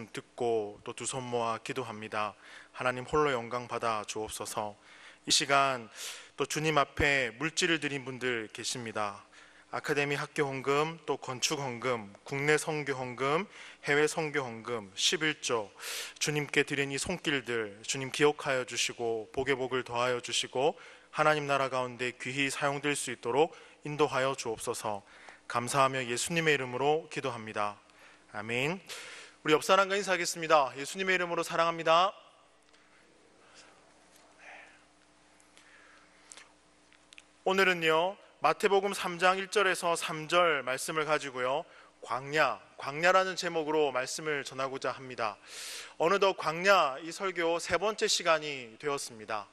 듣고 또 두 손 모아 기도합니다. 하나님 홀로 영광 받아 주옵소서. 이 시간 또 주님 앞에 물질을 드린 분들 계십니다. 아카데미 학교 헌금, 또 건축 헌금, 국내 선교 헌금, 해외 선교 헌금, 11조 주님께 드린 이 손길들 주님 기억하여 주시고 복에 복을 더하여 주시고 하나님 나라 가운데 귀히 사용될 수 있도록 인도하여 주옵소서. 감사하며 예수님의 이름으로 기도합니다. 아멘. 우리 옆 사람과 인사하겠습니다. 예수님의 이름으로 사랑합니다. 오늘은요 마태복음 3장 1절에서 3절 말씀을 가지고요 광야라는 제목으로 말씀을 전하고자 합니다. 어느덧 광야 이 설교 세 번째 시간이 되었습니다.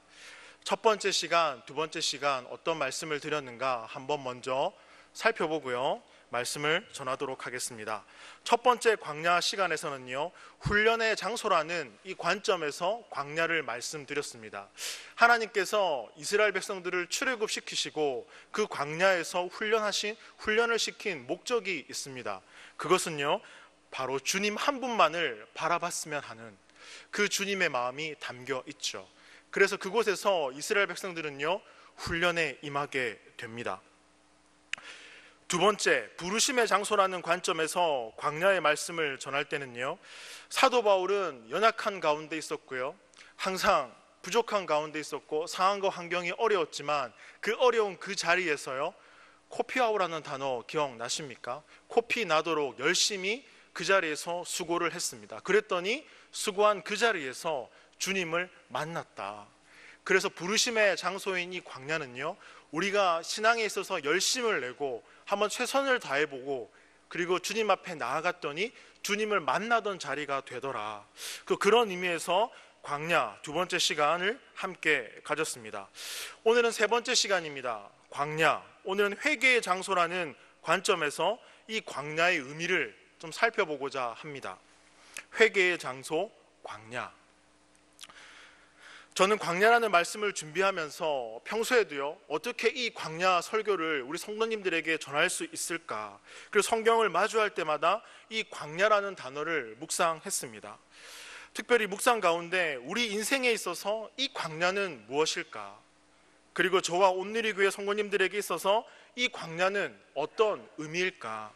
첫 번째 시간, 두 번째 시간 어떤 말씀을 드렸는가 한번 먼저 살펴보고요 말씀을 전하도록 하겠습니다. 첫 번째 광야 시간에서는요 훈련의 장소라는 이 관점에서 광야를 말씀드렸습니다. 하나님께서 이스라엘 백성들을 출애굽시키시고 그 광야에서 훈련을 시킨 목적이 있습니다. 그것은요 바로 주님 한 분만을 바라봤으면 하는 그 주님의 마음이 담겨 있죠. 그래서 그곳에서 이스라엘 백성들은요 훈련에 임하게 됩니다. 두 번째, 부르심의 장소라는 관점에서 광야의 말씀을 전할 때는요 사도 바울은 연약한 가운데 있었고요 항상 부족한 가운데 있었고 상황과 환경이 어려웠지만 그 어려운 그 자리에서요 코피아우라는 단어 기억나십니까? 코피 나도록 열심히 그 자리에서 수고를 했습니다. 그랬더니 수고한 그 자리에서 주님을 만났다. 그래서 부르심의 장소인 이 광야는요 우리가 신앙에 있어서 열심을 내고 한번 최선을 다해보고 그리고 주님 앞에 나아갔더니 주님을 만나던 자리가 되더라. 그런 의미에서 광야 두 번째 시간을 함께 가졌습니다. 오늘은 세 번째 시간입니다. 광야, 오늘은 회개의 장소라는 관점에서 이 광야의 의미를 좀 살펴보고자 합니다. 회개의 장소, 광야. 저는 광야라는 말씀을 준비하면서 평소에도요 어떻게 이 광야 설교를 우리 성도님들에게 전할 수 있을까, 그래서 성경을 마주할 때마다 이 광야라는 단어를 묵상했습니다. 특별히 묵상 가운데 우리 인생에 있어서 이 광야는 무엇일까, 그리고 저와 온누리교회 성도님들에게 있어서 이 광야는 어떤 의미일까,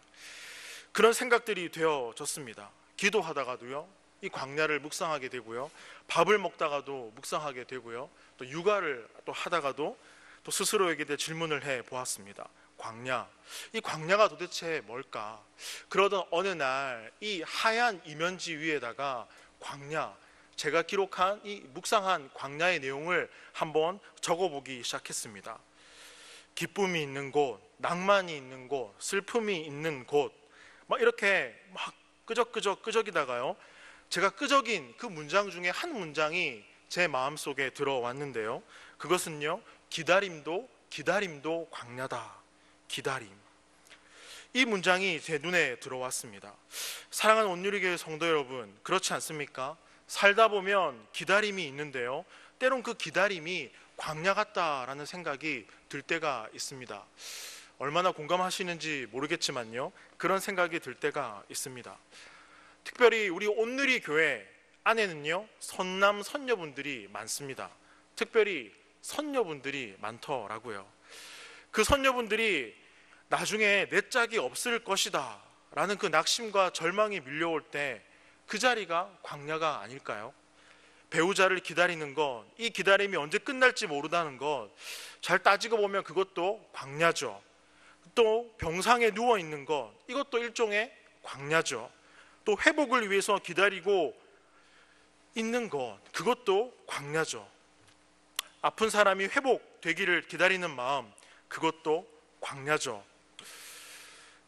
그런 생각들이 되어졌습니다. 기도하다가도요 이 광야를 묵상하게 되고요 밥을 먹다가도 묵상하게 되고요 또 육아를 또 하다가도 또 스스로에게 대해 질문을 해 보았습니다. 광야, 이 광야가 도대체 뭘까? 그러던 어느 날 이 하얀 이면지 위에다가 광야, 제가 기록한 이 묵상한 광야의 내용을 한번 적어보기 시작했습니다. 기쁨이 있는 곳, 낭만이 있는 곳, 슬픔이 있는 곳, 막 이렇게 막 끄적이다가요 제가 끄적인 그 문장 중에 한 문장이 제 마음속에 들어왔는데요 그것은요 기다림도 광야다. 기다림, 이 문장이 제 눈에 들어왔습니다. 사랑하는 온누리교회 성도 여러분, 그렇지 않습니까? 살다 보면 기다림이 있는데요 때론 그 기다림이 광야 같다라는 생각이 들 때가 있습니다. 얼마나 공감하시는지 모르겠지만요 그런 생각이 들 때가 있습니다. 특별히 우리 온누리 교회 안에는요 선남 선녀분들이 많습니다. 특별히 선녀분들이 많더라고요. 그 선녀분들이 나중에 내 짝이 없을 것이다 라는 그 낙심과 절망이 밀려올 때 그 자리가 광야가 아닐까요? 배우자를 기다리는 것, 이 기다림이 언제 끝날지 모른다는 것, 잘 따지고 보면 그것도 광야죠. 또 병상에 누워있는 것, 이것도 일종의 광야죠. 또 회복을 위해서 기다리고 있는 것, 그것도 광야죠. 아픈 사람이 회복되기를 기다리는 마음, 그것도 광야죠.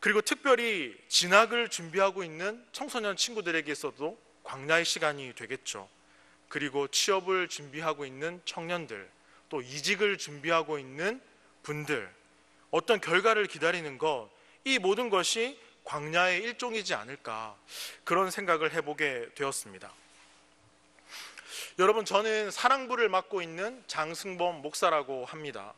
그리고 특별히 진학을 준비하고 있는 청소년 친구들에게 있어도 광야의 시간이 되겠죠. 그리고 취업을 준비하고 있는 청년들, 또 이직을 준비하고 있는 분들, 어떤 결과를 기다리는 것, 이 모든 것이 광야의 일종이지 않을까, 그런 생각을 해보게 되었습니다. 여러분, 저는 사랑부를 맡고 있는 장승범 목사라고 합니다.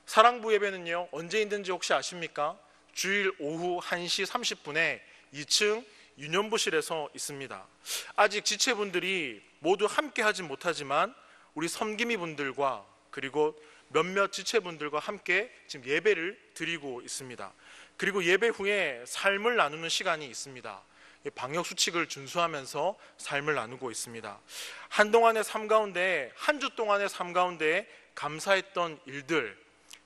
사랑부 예배는요 언제 있는지 혹시 아십니까? 주일 오후 1시 30분에 2층 유년부실에서 있습니다. 아직 지체분들이 모두 함께 하진 못하지만 우리 섬김이 분들과 그리고 몇몇 지체분들과 함께 지금 예배를 드리고 있습니다. 그리고 예배 후에 삶을 나누는 시간이 있습니다. 방역 수칙을 준수하면서 삶을 나누고 있습니다. 한동안의 삶 가운데, 한 주 동안의 삶 가운데 감사했던 일들,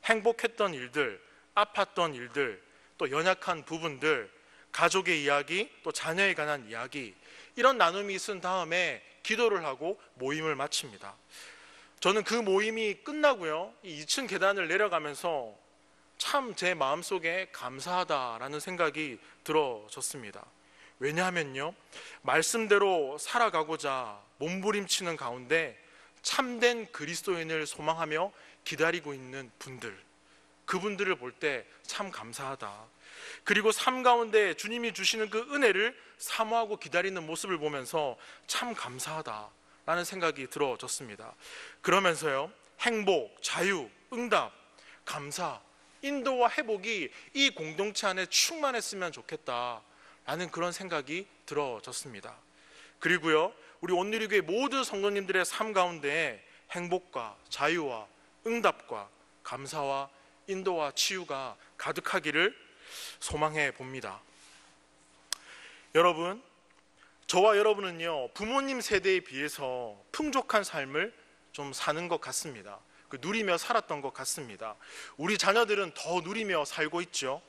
행복했던 일들, 아팠던 일들, 또 연약한 부분들, 가족의 이야기, 또 자녀에 관한 이야기, 이런 나눔이 있은 다음에 기도를 하고 모임을 마칩니다. 저는 그 모임이 끝나고요, 이 2층 계단을 내려가면서 참 제 마음속에 감사하다라는 생각이 들어졌습니다. 왜냐하면요, 말씀대로 살아가고자 몸부림치는 가운데 참된 그리스도인을 소망하며 기다리고 있는 분들, 그분들을 볼 때 참 감사하다. 그리고 삶 가운데 주님이 주시는 그 은혜를 사모하고 기다리는 모습을 보면서 참 감사하다라는 생각이 들어졌습니다. 그러면서요, 행복, 자유, 응답, 감사, 인도와 회복이 이 공동체 안에 충만했으면 좋겠다라는 그런 생각이 들어졌습니다. 그리고요, 우리 온누리교회 모든 성도님들의 삶 가운데 행복과 자유와 응답과 감사와 인도와 치유가 가득하기를 소망해 봅니다. 여러분, 저와 여러분은요, 부모님 세대에 비해서 풍족한 삶을 좀 사는 것 같습니다. 누리며 살았던 것 같습니다. 우리 자녀들은 더 누리며 살고 있죠.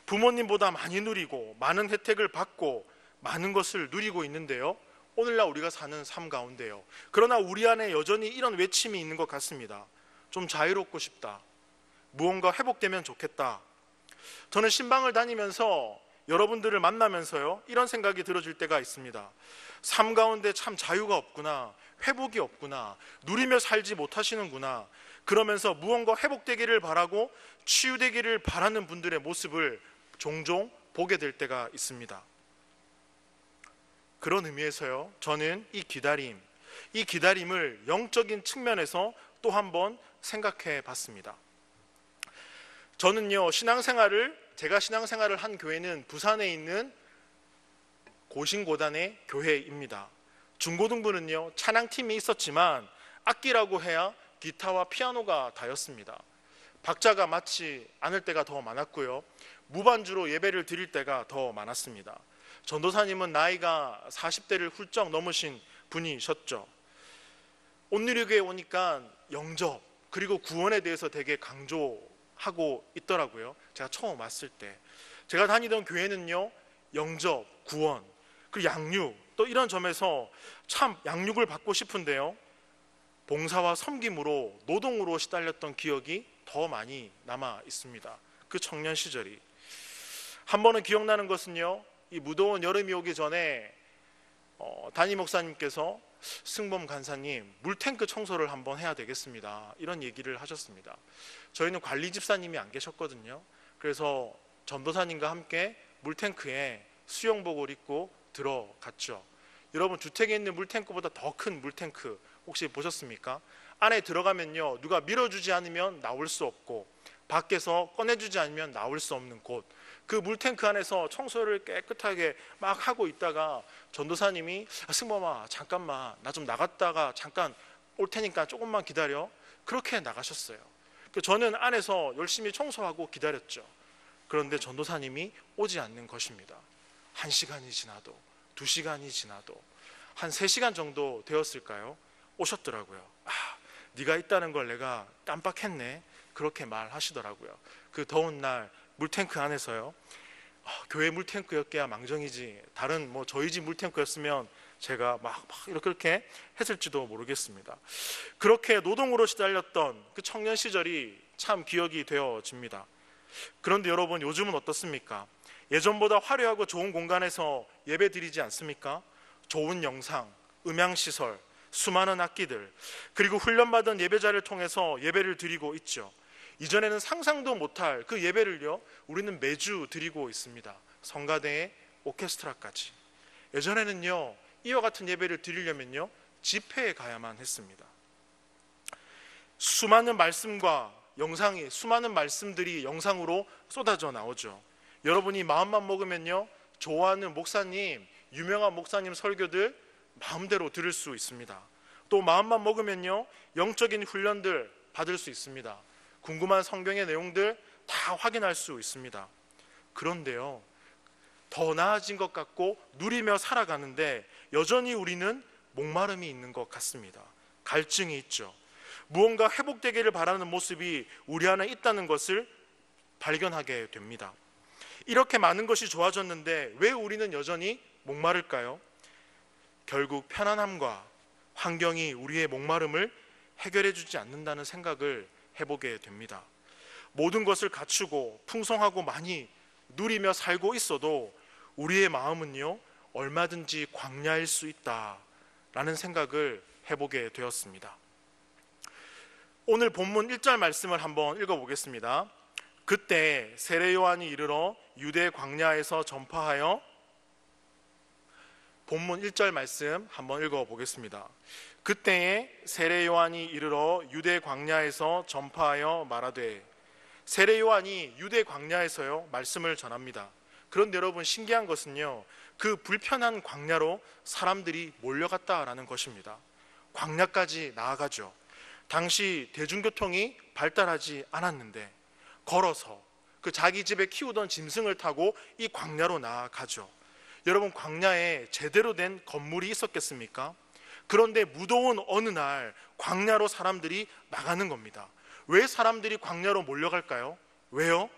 부모님보다 많이 누리고 많은 혜택을 받고 많은 것을 누리고 있는데요, 오늘날 우리가 사는 삶 가운데요, 그러나 우리 안에 여전히 이런 외침이 있는 것 같습니다. 좀 자유롭고 싶다. 무언가 회복되면 좋겠다. 저는 신방을 다니면서 여러분들을 만나면서요, 이런 생각이 들어질 때가 있습니다. 삶 가운데 참 자유가 없구나, 회복이 없구나, 누리며 살지 못하시는구나, 그러면서 무언가 회복되기를 바라고 치유되기를 바라는 분들의 모습을 종종 보게 될 때가 있습니다. 그런 의미에서요, 저는 이 기다림을 영적인 측면에서 또 한번 생각해 봤습니다. 저는요, 제가 신앙생활을 한 교회는 부산에 있는 고신고단의 교회입니다. 중고등부는요, 찬양팀이 있었지만 악기라고 해야 기타와 피아노가 다였습니다. 박자가 맞지 않을 때가 더 많았고요, 무반주로 예배를 드릴 때가 더 많았습니다. 전도사님은 나이가 40대를 훌쩍 넘으신 분이셨죠. 온누리교회에 오니까 영접 그리고 구원에 대해서 되게 강조하고 있더라고요. 제가 처음 왔을 때 제가 다니던 교회는요, 영접, 구원, 그리고 양육, 또 이런 점에서 참 양육을 받고 싶은데요, 봉사와 섬김으로 노동으로 시달렸던 기억이 더 많이 남아 있습니다. 그 청년 시절이. 한 번은 기억나는 것은요, 이 무더운 여름이 오기 전에 담임 목사님께서 승범 간사님, 물탱크 청소를 한번 해야 되겠습니다, 이런 얘기를 하셨습니다. 저희는 관리 집사님이 안 계셨거든요. 그래서 전도사님과 함께 물탱크에 수영복을 입고 들어갔죠. 여러분, 주택에 있는 물탱크보다 더 큰 물탱크 혹시 보셨습니까? 안에 들어가면요, 누가 밀어주지 않으면 나올 수 없고 밖에서 꺼내주지 않으면 나올 수 없는 곳, 그 물탱크 안에서 청소를 깨끗하게 막 하고 있다가 전도사님이 승범아 잠깐만 나 좀 나갔다가 잠깐 올 테니까 조금만 기다려, 그렇게 나가셨어요. 저는 안에서 열심히 청소하고 기다렸죠. 그런데 전도사님이 오지 않는 것입니다. 1시간이 지나도 2시간이 지나도 한 3시간 정도 되었을까요? 오셨더라고요. 네가 있다는 걸 내가 깜빡했네, 그렇게 말하시더라고요. 그 더운 날 물탱크 안에서요, 교회 물탱크였기야 망정이지 다른 저희 집 물탱크였으면 제가 막 이렇게 했을지도 모르겠습니다. 그렇게 노동으로 시달렸던 그 청년 시절이 참 기억이 되어집니다. 그런데 여러분, 요즘은 어떻습니까? 예전보다 화려하고 좋은 공간에서 예배 드리지 않습니까? 좋은 영상, 음향시설, 수많은 악기들, 그리고 훈련받은 예배자를 통해서 예배를 드리고 있죠. 이전에는 상상도 못할 그 예배를요, 우리는 매주 드리고 있습니다. 성가대에 오케스트라까지. 예전에는요, 이와 같은 예배를 드리려면요, 집회에 가야만 했습니다. 수많은 말씀들이 영상으로 쏟아져 나오죠. 여러분이 마음만 먹으면요, 좋아하는 목사님, 유명한 목사님 설교들 마음대로 들을 수 있습니다. 또 마음만 먹으면요, 영적인 훈련들 받을 수 있습니다. 궁금한 성경의 내용들 다 확인할 수 있습니다. 그런데요, 더 나아진 것 같고 누리며 살아가는데 여전히 우리는 목마름이 있는 것 같습니다. 갈증이 있죠. 무언가 회복되기를 바라는 모습이 우리 안에 있다는 것을 발견하게 됩니다. 이렇게 많은 것이 좋아졌는데 왜 우리는 여전히 목마를까요? 결국 편안함과 환경이 우리의 목마름을 해결해 주지 않는다는 생각을 해보게 됩니다. 모든 것을 갖추고 풍성하고 많이 누리며 살고 있어도 우리의 마음은요, 얼마든지 광야일 수 있다라는 생각을 해보게 되었습니다. 오늘 본문 1절 말씀을 한번 읽어보겠습니다. 그때 세례 요한이 이르러 유대 광야에서 전파하여, 본문 1절 말씀 한번 읽어보겠습니다. 그때에 세례 요한이 이르러 유대 광야에서 전파하여 말하되, 세례 요한이 유대 광야에서요 말씀을 전합니다. 그런데 여러분, 신기한 것은요, 그 불편한 광야로 사람들이 몰려갔다라는 것입니다. 광야까지 나아가죠. 당시 대중교통이 발달하지 않았는데 걸어서 그 자기 집에 키우던 짐승을 타고 이 광야로 나아가죠. 여러분, 광야에 제대로 된 건물이 있었겠습니까? 그런데 무더운 어느 날 광야로 사람들이 나가는 겁니다. 왜 사람들이 광야로 몰려갈까요? 왜요?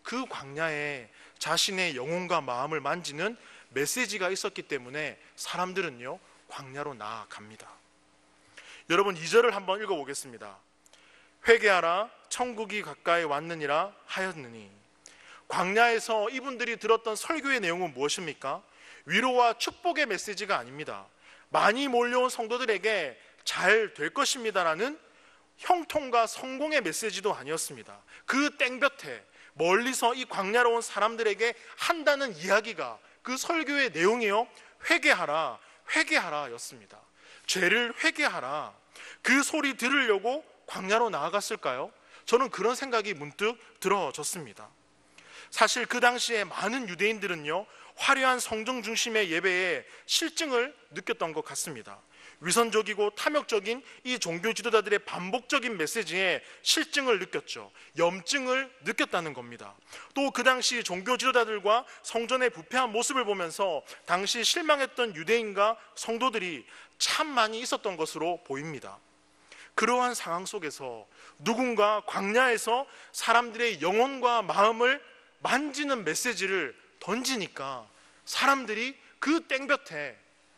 그 광야에 자신의 영혼과 마음을 만지는 메시지가 있었기 때문에 사람들은요, 광야로 나아갑니다. 여러분, 2절을 한번 읽어보겠습니다. 회개하라, 천국이 가까이 왔느니라 하였느니. 광야에서 이분들이 들었던 설교의 내용은 무엇입니까? 위로와 축복의 메시지가 아닙니다. 많이 몰려온 성도들에게 잘 될 것입니다라는 형통과 성공의 메시지도 아니었습니다. 그 땡볕에 멀리서 이 광야로 온 사람들에게 한다는 이야기가, 그 설교의 내용이요, 회개하라, 회개하라 였습니다. 죄를 회개하라. 그 소리 들으려고 광야로 나아갔을까요? 저는 그런 생각이 문득 들어졌습니다. 사실 그 당시에 많은 유대인들은요, 화려한 성정 중심의 예배에 실증을 느꼈던 것 같습니다. 위선적이고 탐욕적인 이 종교 지도자들의 반복적인 메시지에 실증을 느꼈죠. 염증을 느꼈다는 겁니다. 또 그 당시 종교 지도자들과 성전의 부패한 모습을 보면서 당시 실망했던 유대인과 성도들이 참 많이 있었던 것으로 보입니다. 그러한 상황 속에서 누군가 광야에서 사람들의 영혼과 마음을 만지는 메시지를 던지니까 사람들이 그 땡볕에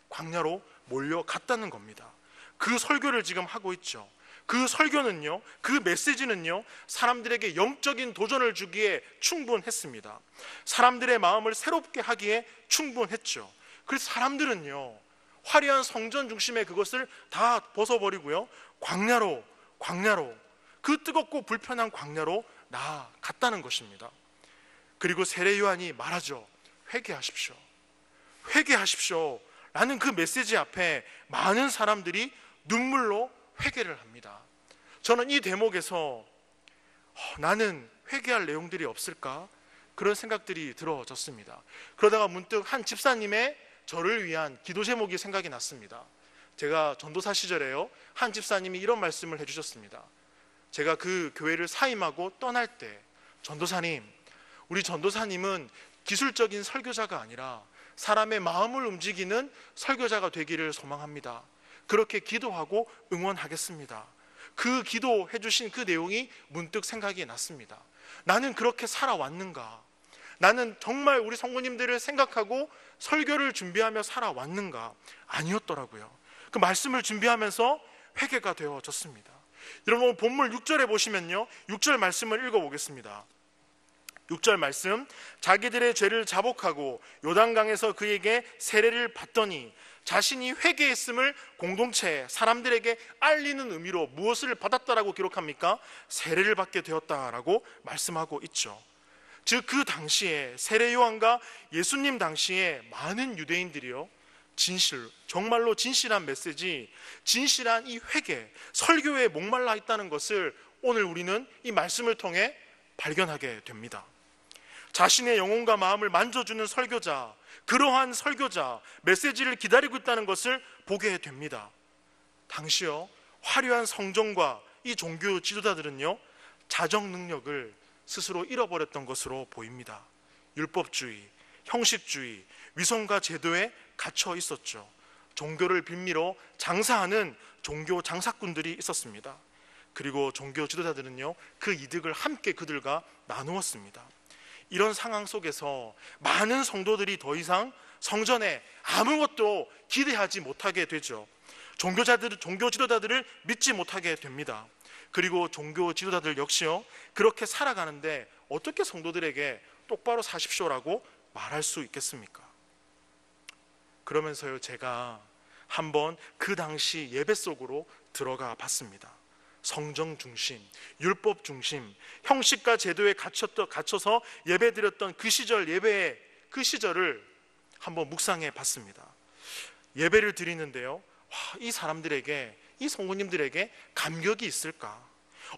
광야로 몰려갔다는 겁니다. 그 설교를 지금 하고 있죠. 그 설교는요, 그 메시지는요, 사람들에게 영적인 도전을 주기에 충분했습니다. 사람들의 마음을 새롭게 하기에 충분했죠. 그래서 사람들은요, 화려한 성전 중심의 그것을 다 벗어버리고요, 광야로 그 뜨겁고 불편한 광야로 나아갔다는 것입니다. 그리고 세례 요한이 말하죠. 회개하십시오, 회개하십시오 라는 그 메시지 앞에 많은 사람들이 눈물로 회개를 합니다. 저는 이 대목에서 나는 회개할 내용들이 없을까? 그런 생각들이 들어졌습니다. 그러다가 문득 한 집사님의 저를 위한 기도 제목이 생각이 났습니다. 제가 전도사 시절에요, 한 집사님이 이런 말씀을 해주셨습니다. 제가 그 교회를 사임하고 떠날 때, 전도사님, 우리 전도사님은 기술적인 설교자가 아니라 사람의 마음을 움직이는 설교자가 되기를 소망합니다. 그렇게 기도하고 응원하겠습니다. 그 기도해 주신 그 내용이 문득 생각이 났습니다. 나는 그렇게 살아왔는가? 나는 정말 우리 성도님들을 생각하고 설교를 준비하며 살아왔는가? 아니었더라고요. 그 말씀을 준비하면서 회개가 되어졌습니다. 여러분, 본문 6절에 보시면요, 6절 말씀을 읽어보겠습니다. 6절 말씀, 자기들의 죄를 자복하고 요단강에서 그에게 세례를 받더니 자신이 회개했음을 공동체 사람들에게 알리는 의미로 무엇을 받았다라고 기록합니까? 세례를 받게 되었다라고 말씀하고 있죠. 즉 그 당시에 세례 요한과 예수님 당시에 많은 유대인들이요, 정말로 진실한 메시지, 진실한 이 회개, 설교에 목말라 있다는 것을 오늘 우리는 이 말씀을 통해 발견하게 됩니다. 자신의 영혼과 마음을 만져주는 설교자, 그러한 설교자, 메시지를 기다리고 있다는 것을 보게 됩니다. 당시요, 화려한 성전과 이 종교 지도자들은요, 자정 능력을 스스로 잃어버렸던 것으로 보입니다. 율법주의, 형식주의, 위선과 제도에 갇혀 있었죠. 종교를 빌미로 장사하는 종교 장사꾼들이 있었습니다. 그리고 종교 지도자들은요, 그 이득을 함께 그들과 나누었습니다. 이런 상황 속에서 많은 성도들이 더 이상 성전에 아무것도 기대하지 못하게 되죠. 종교 지도자들을 믿지 못하게 됩니다. 그리고 종교 지도자들 역시요, 그렇게 살아가는데 어떻게 성도들에게 똑바로 사십시오라고 말할 수 있겠습니까? 그러면서요, 제가 한번 그 당시 예배 속으로 들어가 봤습니다. 성정 중심, 율법 중심, 형식과 제도에 갇혀서 예배드렸던 그 시절, 예배의 그 시절을 한번 묵상해 봤습니다. 예배를 드리는데요, 이 사람들에게, 이 성도님들에게 감격이 있을까?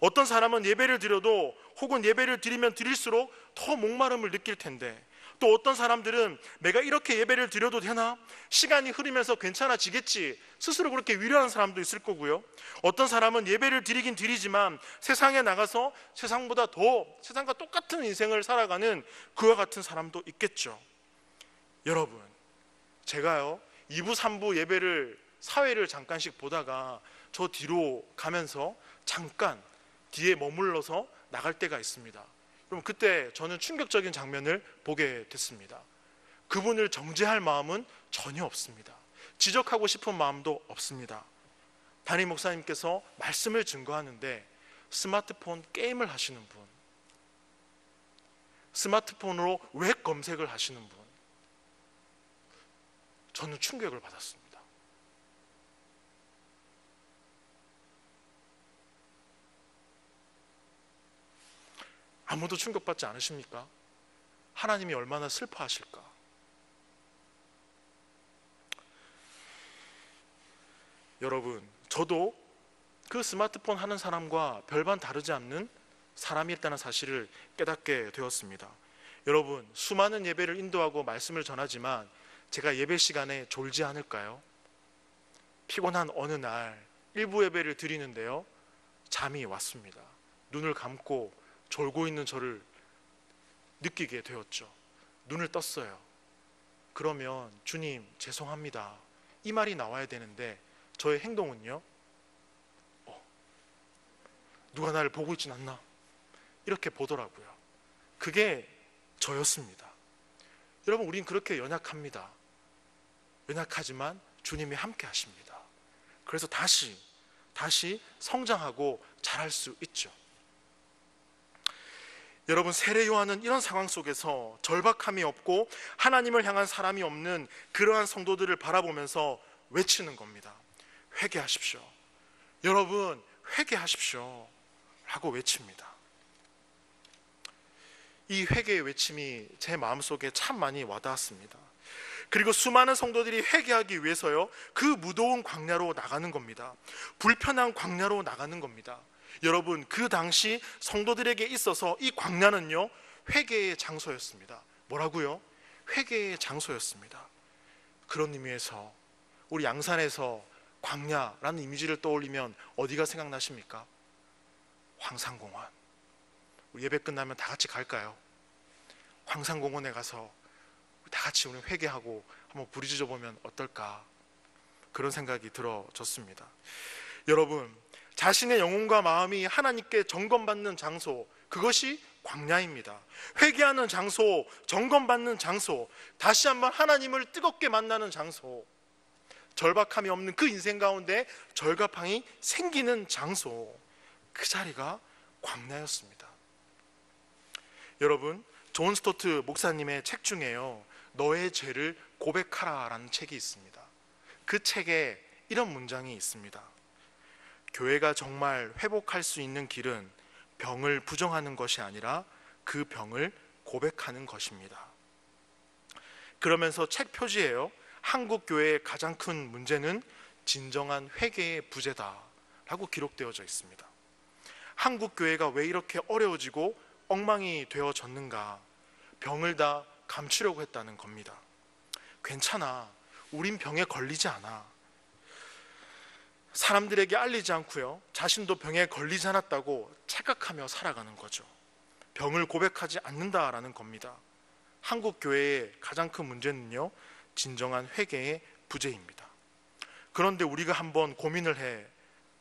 어떤 사람은 예배를 드려도, 혹은 예배를 드리면 드릴수록 더 목마름을 느낄 텐데, 또 어떤 사람들은 내가 이렇게 예배를 드려도 되나? 시간이 흐르면서 괜찮아지겠지, 스스로 그렇게 위로하는 사람도 있을 거고요. 어떤 사람은 예배를 드리긴 드리지만 세상에 나가서 세상보다 더, 세상과 똑같은 인생을 살아가는 그와 같은 사람도 있겠죠. 여러분, 제가요 2부 3부 예배를, 사회를 잠깐씩 보다가 저 뒤로 가면서 잠깐 뒤에 머물러서 나갈 때가 있습니다. 그럼 그때 저는 충격적인 장면을 보게 됐습니다. 그분을 정죄할 마음은 전혀 없습니다. 지적하고 싶은 마음도 없습니다. 담임 목사님께서 말씀을 증거하는데 스마트폰 게임을 하시는 분, 스마트폰으로 웹 검색을 하시는 분, 저는 충격을 받았습니다. 아무도 충격받지 않으십니까? 하나님이 얼마나 슬퍼하실까? 여러분, 저도 그 스마트폰 하는 사람과 별반 다르지 않는 사람이 있다는 사실을 깨닫게 되었습니다. 여러분, 수많은 예배를 인도하고 말씀을 전하지만 제가 예배 시간에 졸지 않을까요? 피곤한 어느 날 일부 예배를 드리는데요, 잠이 왔습니다. 눈을 감고 졸고 있는 저를 느끼게 되었죠. 눈을 떴어요. 그러면 주님 죄송합니다, 이 말이 나와야 되는데 저의 행동은요, 누가 나를 보고 있진 않나, 이렇게 보더라고요. 그게 저였습니다. 여러분, 우린 그렇게 연약합니다. 연약하지만 주님이 함께 하십니다. 그래서 다시 성장하고 자랄 수 있죠. 여러분, 세례 요한은 이런 상황 속에서 절박함이 없고 하나님을 향한 사람이 없는 그러한 성도들을 바라보면서 외치는 겁니다. 회개하십시오. 여러분, 회개하십시오 라고 외칩니다. 이 회개의 외침이 제 마음속에 참 많이 와닿았습니다. 그리고 수많은 성도들이 회개하기 위해서요, 그 무더운 광야로 나가는 겁니다. 불편한 광야로 나가는 겁니다. 여러분, 그 당시 성도들에게 있어서 이 광야는요, 회개의 장소였습니다. 뭐라고요? 회개의 장소였습니다. 그런 의미에서 우리 양산에서 광야라는 이미지를 떠올리면 어디가 생각나십니까? 황산공원. 우리 예배 끝나면 다 같이 갈까요? 황산공원에 가서 다 같이 우리 회개하고 한번 부르짖어 보면 어떨까, 그런 생각이 들어졌습니다. 여러분, 자신의 영혼과 마음이 하나님께 점검받는 장소, 그것이 광야입니다. 회개하는 장소, 점검받는 장소, 다시 한번 하나님을 뜨겁게 만나는 장소, 절박함이 없는 그 인생 가운데 절갑함이 생기는 장소, 그 자리가 광야였습니다. 여러분, 존 스토트 목사님의 책 중에요, 너의 죄를 고백하라 라는 책이 있습니다. 그 책에 이런 문장이 있습니다. 교회가 정말 회복할 수 있는 길은 병을 부정하는 것이 아니라 그 병을 고백하는 것입니다. 그러면서 책 표지에요, 한국 교회의 가장 큰 문제는 진정한 회개의 부재다 라고 기록되어져 있습니다. 한국 교회가 왜 이렇게 어려워지고 엉망이 되어졌는가? 병을 다 감추려고 했다는 겁니다. 괜찮아, 우린 병에 걸리지 않아. 사람들에게 알리지 않고요, 자신도 병에 걸리지 않았다고 착각하며 살아가는 거죠. 병을 고백하지 않는다라는 겁니다. 한국 교회의 가장 큰 문제는요, 진정한 회개의 부재입니다. 그런데 우리가 한번 고민을 해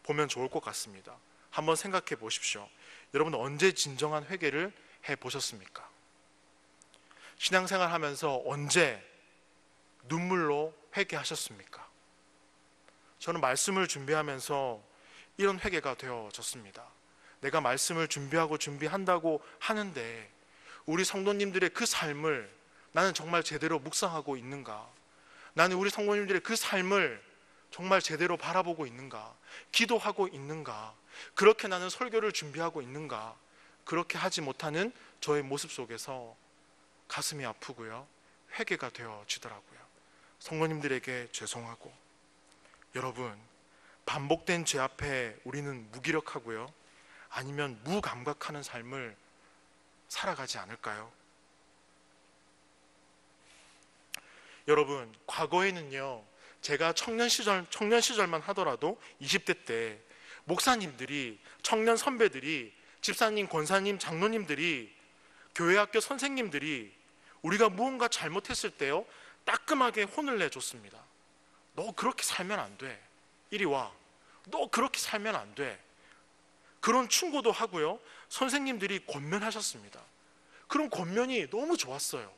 보면 좋을 것 같습니다. 한번 생각해 보십시오. 여러분, 언제 진정한 회개를 해 보셨습니까? 신앙생활 하면서 언제 눈물로 회개하셨습니까? 저는 말씀을 준비하면서 이런 회개가 되어졌습니다. 내가 말씀을 준비한다고 하는데 우리 성도님들의 그 삶을 나는 정말 제대로 묵상하고 있는가? 나는 우리 성도님들의 그 삶을 정말 제대로 바라보고 있는가? 기도하고 있는가? 그렇게 나는 설교를 준비하고 있는가? 그렇게 하지 못하는 저의 모습 속에서 가슴이 아프고요, 회개가 되어지더라고요. 성도님들에게 죄송하고, 여러분, 반복된 죄 앞에 우리는 무기력하고요, 아니면 무감각하는 삶을 살아가지 않을까요? 여러분, 과거에는요, 제가 청년 시절만 하더라도 20대 때 목사님들이, 청년 선배들이, 집사님, 권사님, 장로님들이, 교회 학교 선생님들이 우리가 무언가 잘못했을 때요, 따끔하게 혼을 내줬습니다. 너 그렇게 살면 안 돼. 이리 와. 너 그렇게 살면 안 돼. 그런 충고도 하고요, 선생님들이 권면하셨습니다. 그런 권면이 너무 좋았어요.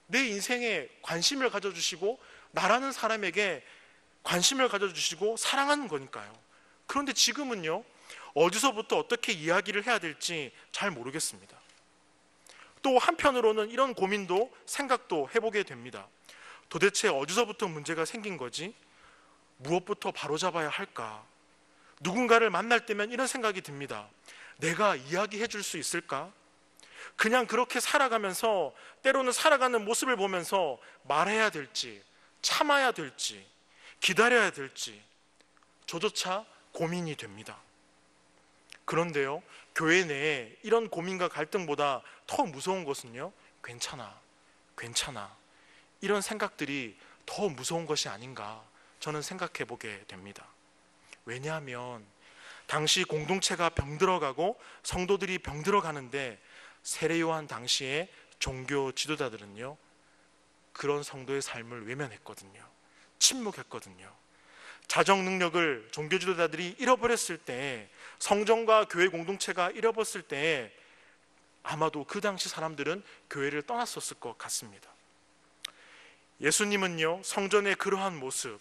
내 인생에 관심을 가져주시고 나라는 사람에게 관심을 가져주시고 사랑하는 거니까요. 그런데 지금은요, 어디서부터 어떻게 이야기를 해야 될지 잘 모르겠습니다. 또 한편으로는 이런 고민도, 생각도 해보게 됩니다. 도대체 어디서부터 문제가 생긴 거지? 무엇부터 바로잡아야 할까? 누군가를 만날 때면 이런 생각이 듭니다. 내가 이야기해 줄 수 있을까? 그냥 그렇게 살아가면서, 때로는 살아가는 모습을 보면서 말해야 될지, 참아야 될지, 기다려야 될지 저조차 고민이 됩니다. 그런데요, 교회 내에 이런 고민과 갈등보다 더 무서운 것은요, 괜찮아, 이런 생각들이 더 무서운 것이 아닌가 저는 생각해 보게 됩니다. 왜냐하면 당시 공동체가 병들어가고 성도들이 병들어가는데 세례 요한 당시에 종교 지도자들은요, 그런 성도의 삶을 외면했거든요. 침묵했거든요. 자정 능력을 종교 지도자들이 잃어버렸을 때, 성전과 교회 공동체가 잃어버렸을 때 아마도 그 당시 사람들은 교회를 떠났었을 것 같습니다. 예수님은요, 성전의 그러한 모습,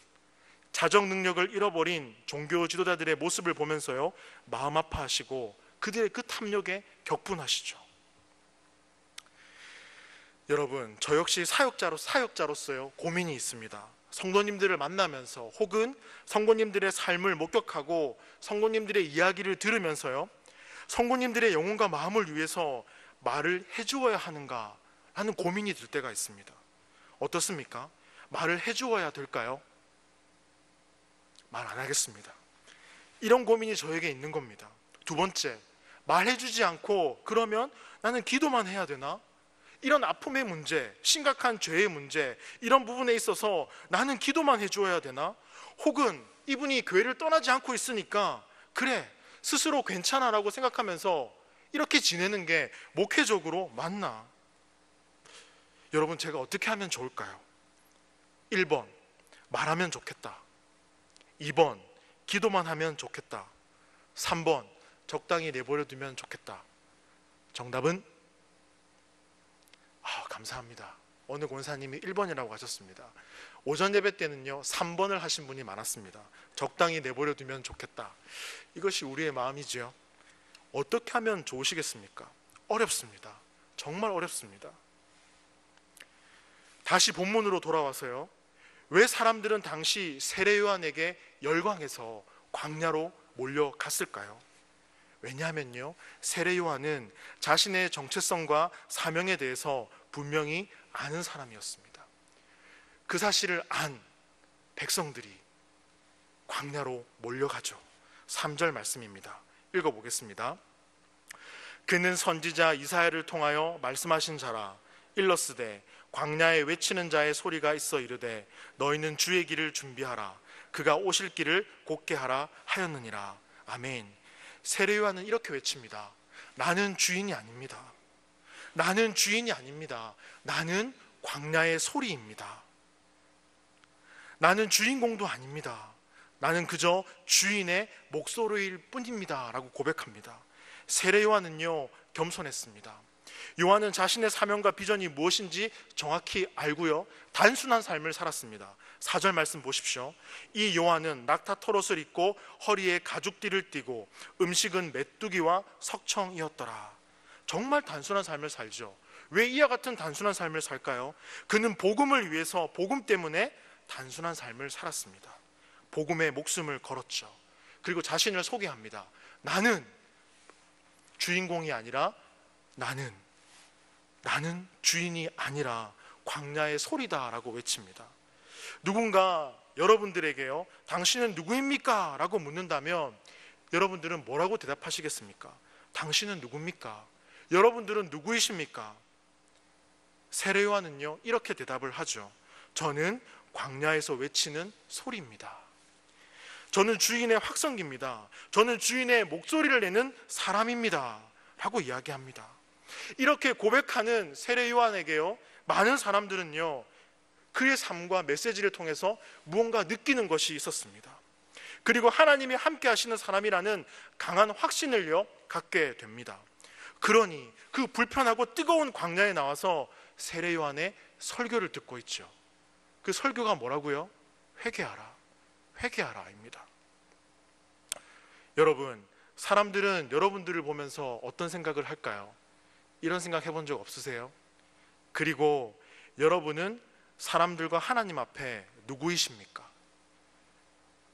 자정 능력을 잃어버린 종교 지도자들의 모습을 보면서요, 마음 아파하시고 그들의 그 탐욕에 격분하시죠. 여러분, 저 역시 사역자로서요, 고민이 있습니다. 성도님들을 만나면서, 혹은 성도님들의 삶을 목격하고 성도님들의 이야기를 들으면서요, 성도님들의 영혼과 마음을 위해서 말을 해주어야 하는가 하는 고민이 들 때가 있습니다. 어떻습니까? 말을 해주어야 될까요? 말 안 하겠습니다. 이런 고민이 저에게 있는 겁니다. 두 번째, 말해주지 않고 그러면 나는 기도만 해야 되나? 이런 아픔의 문제, 심각한 죄의 문제, 이런 부분에 있어서 나는 기도만 해줘야 되나? 혹은 이분이 교회를 떠나지 않고 있으니까 그래, 스스로 괜찮아라고 생각하면서 이렇게 지내는 게 목회적으로 맞나? 여러분, 제가 어떻게 하면 좋을까요? 1번, 말하면 좋겠다. 2번, 기도만 하면 좋겠다. 3번, 적당히 내버려 두면 좋겠다. 정답은? 감사합니다. 어느 권사님이 1번이라고 하셨습니다. 오전 예배 때는요, 3번을 하신 분이 많았습니다. 적당히 내버려 두면 좋겠다. 이것이 우리의 마음이지요. 어떻게 하면 좋으시겠습니까? 어렵습니다. 정말 어렵습니다. 다시 본문으로 돌아와서요, 왜 사람들은 당시 세례 요한에게 열광해서 광야로 몰려갔을까요? 왜냐하면요, 세례 요한은 자신의 정체성과 사명에 대해서 분명히 아는 사람이었습니다. 그 사실을 안 백성들이 광야로 몰려가죠. 3절 말씀입니다. 읽어보겠습니다. 그는 선지자 이사야를 통하여 말씀하신 자라. 일러스되 광야에 외치는 자의 소리가 있어 이르되 너희는 주의 길을 준비하라 그가 오실 길을 곧게 하라 하였느니라. 아멘. 세례 요한은 이렇게 외칩니다. 나는 주인이 아닙니다. 나는 주인이 아닙니다. 나는 광야의 소리입니다. 나는 주인공도 아닙니다. 나는 그저 주인의 목소리일 뿐입니다 라고 고백합니다. 세례 요한은요 겸손했습니다. 요한은 자신의 사명과 비전이 무엇인지 정확히 알고요 단순한 삶을 살았습니다. 4절 말씀 보십시오. 이 요한은 낙타 털옷을 입고 허리에 가죽띠를 띠고 음식은 메뚜기와 석청이었더라. 정말 단순한 삶을 살죠. 왜 이와 같은 단순한 삶을 살까요? 그는 복음을 위해서 복음 때문에 단순한 삶을 살았습니다. 복음에 목숨을 걸었죠. 그리고 자신을 소개합니다. 나는 주인공이 아니라 나는 주인이 아니라 광야의 소리다라고 외칩니다. 누군가 여러분들에게요 당신은 누구입니까? 라고 묻는다면 여러분들은 뭐라고 대답하시겠습니까? 당신은 누굽니까? 여러분들은 누구이십니까? 세례 요한은요 이렇게 대답을 하죠. 저는 광야에서 외치는 소리입니다. 저는 주인의 확성기입니다. 저는 주인의 목소리를 내는 사람입니다 라고 이야기합니다. 이렇게 고백하는 세례 요한에게요 많은 사람들은요 그의 삶과 메시지를 통해서 무언가 느끼는 것이 있었습니다. 그리고 하나님이 함께 하시는 사람이라는 강한 확신을요 갖게 됩니다. 그러니 그 불편하고 뜨거운 광야에 나와서 세례 요한의 설교를 듣고 있죠. 그 설교가 뭐라고요? 회개하라, 회개하라입니다. 여러분, 사람들은 여러분들을 보면서 어떤 생각을 할까요? 이런 생각 해본 적 없으세요? 그리고 여러분은 사람들과 하나님 앞에 누구이십니까?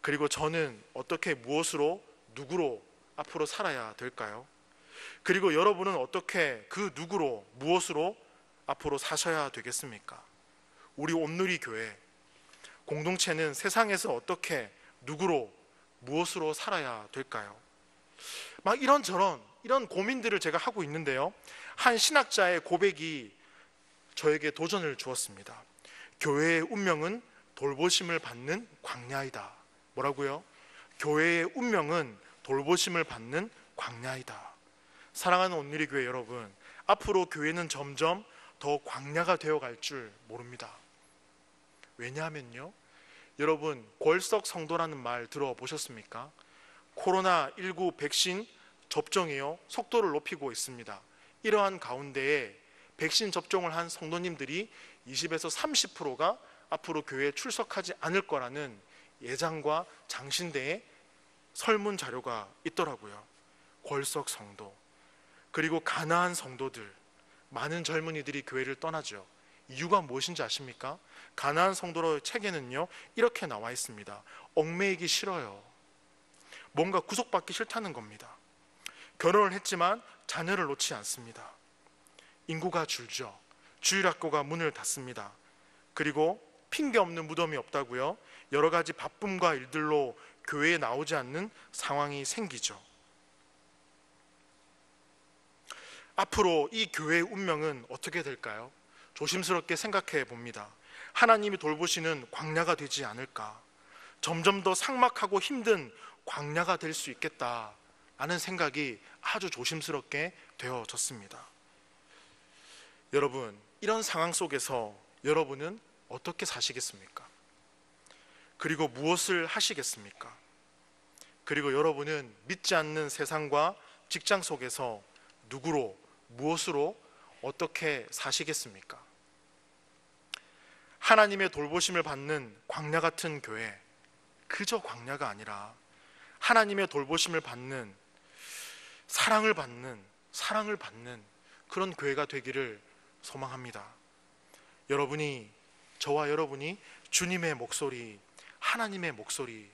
그리고 저는 어떻게 무엇으로 누구로 앞으로 살아야 될까요? 그리고 여러분은 어떻게 그 누구로 무엇으로 앞으로 사셔야 되겠습니까? 우리 온누리 교회 공동체는 세상에서 어떻게 누구로 무엇으로 살아야 될까요? 막 이런저런 이런 고민들을 제가 하고 있는데요 한 신학자의 고백이 저에게 도전을 주었습니다. 교회의 운명은 돌보심을 받는 광야이다. 뭐라고요? 교회의 운명은 돌보심을 받는 광야이다. 사랑하는 온누리 교회 여러분, 앞으로 교회는 점점 더 광야가 되어갈 줄 모릅니다. 왜냐하면요 여러분 골석 성도라는 말 들어보셨습니까? 코로나19 백신 접종이요 속도를 높이고 있습니다. 이러한 가운데에 백신 접종을 한 성도님들이 20에서 30%가 앞으로 교회에 출석하지 않을 거라는 예장과 장신대의 설문 자료가 있더라고요. 골석 성도, 그리고 가나안 성도들, 많은 젊은이들이 교회를 떠나죠. 이유가 무엇인지 아십니까? 가나안 성도의 책에는요 이렇게 나와 있습니다. 얽매이기 싫어요. 뭔가 구속받기 싫다는 겁니다. 결혼을 했지만 자녀를 놓지 않습니다. 인구가 줄죠. 주일학교가 문을 닫습니다. 그리고 핑계 없는 무덤이 없다고요. 여러 가지 바쁨과 일들로 교회에 나오지 않는 상황이 생기죠. 앞으로 이 교회의 운명은 어떻게 될까요? 조심스럽게 생각해 봅니다. 하나님이 돌보시는 광야가 되지 않을까? 점점 더 삭막하고 힘든 광야가 될 수 있겠다라는 생각이 아주 조심스럽게 되어졌습니다. 여러분, 이런 상황 속에서 여러분은 어떻게 사시겠습니까? 그리고 무엇을 하시겠습니까? 그리고 여러분은 믿지 않는 세상과 직장 속에서 누구로, 무엇으로, 어떻게 사시겠습니까? 하나님의 돌보심을 받는 광야 같은 교회, 그저 광야가 아니라 하나님의 돌보심을 받는, 사랑을 받는 그런 교회가 되기를 소망합니다. 저와 여러분이 주님의 목소리, 하나님의 목소리,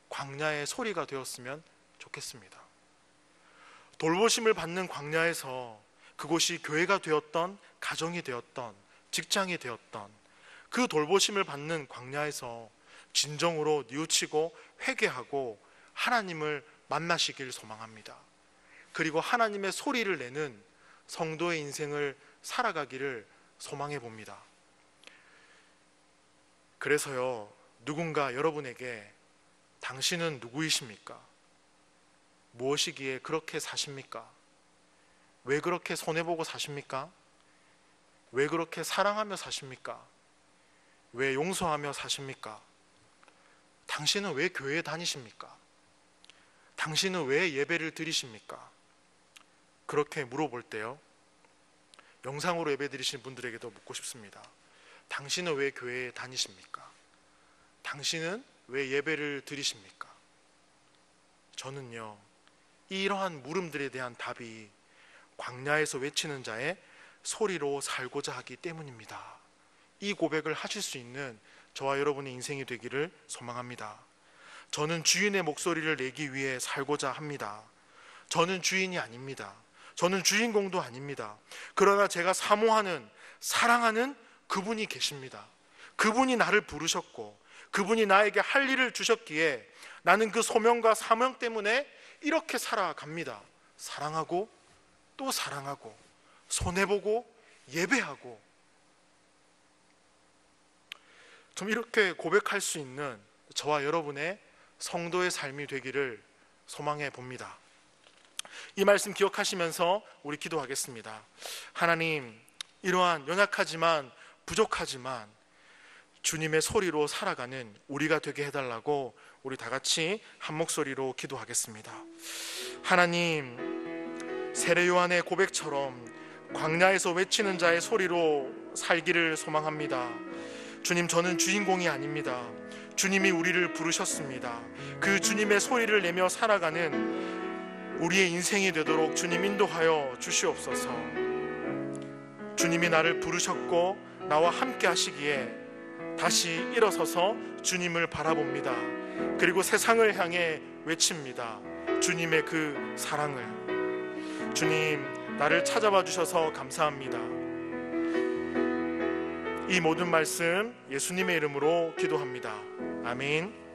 광야의 소리가 되었으면 좋겠습니다. 돌보심을 받는 광야에서 그곳이 교회가 되었던, 가정이 되었던, 직장이 되었던 그 돌보심을 받는 광야에서 진정으로 뉘우치고 회개하고 하나님을 만나시길 소망합니다. 그리고 하나님의 소리를 내는 성도의 인생을 살아가기를 소망해 봅니다. 그래서요, 누군가 여러분에게 당신은 누구이십니까? 무엇이기에 그렇게 사십니까? 왜 그렇게 손해보고 사십니까? 왜 그렇게 사랑하며 사십니까? 왜 용서하며 사십니까? 당신은 왜 교회에 다니십니까? 당신은 왜 예배를 드리십니까? 그렇게 물어볼 때요, 영상으로 예배 드리신 분들에게도 묻고 싶습니다. 당신은 왜 교회에 다니십니까? 당신은 왜 예배를 드리십니까? 저는요, 이러한 물음들에 대한 답이 광야에서 외치는 자의 소리로 살고자 하기 때문입니다. 이 고백을 하실 수 있는 저와 여러분의 인생이 되기를 소망합니다. 저는 주인의 목소리를 내기 위해 살고자 합니다. 저는 주인이 아닙니다. 저는 주인공도 아닙니다. 그러나 제가 사모하는, 사랑하는 그분이 계십니다. 그분이 나를 부르셨고 그분이 나에게 할 일을 주셨기에 나는 그 소명과 사명 때문에 이렇게 살아갑니다. 사랑하고 또 사랑하고 손해보고 예배하고, 좀 이렇게 고백할 수 있는 저와 여러분의 성도의 삶이 되기를 소망해 봅니다. 이 말씀 기억하시면서 우리 기도하겠습니다. 하나님, 이러한 연약하지만 부족하지만 주님의 소리로 살아가는 우리가 되게 해달라고 우리 다 같이 한 목소리로 기도하겠습니다. 하나님, 세례 요한의 고백처럼 광야에서 외치는 자의 소리로 살기를 소망합니다. 주님, 저는 주인공이 아닙니다. 주님이 우리를 부르셨습니다. 그 주님의 소리를 내며 살아가는 우리의 인생이 되도록 주님 인도하여 주시옵소서. 주님이 나를 부르셨고 나와 함께 하시기에 다시 일어서서 주님을 바라봅니다. 그리고 세상을 향해 외칩니다. 주님의 그 사랑을. 주님, 나를 찾아와 주셔서 감사합니다. 이 모든 말씀 예수님의 이름으로 기도합니다. 아멘.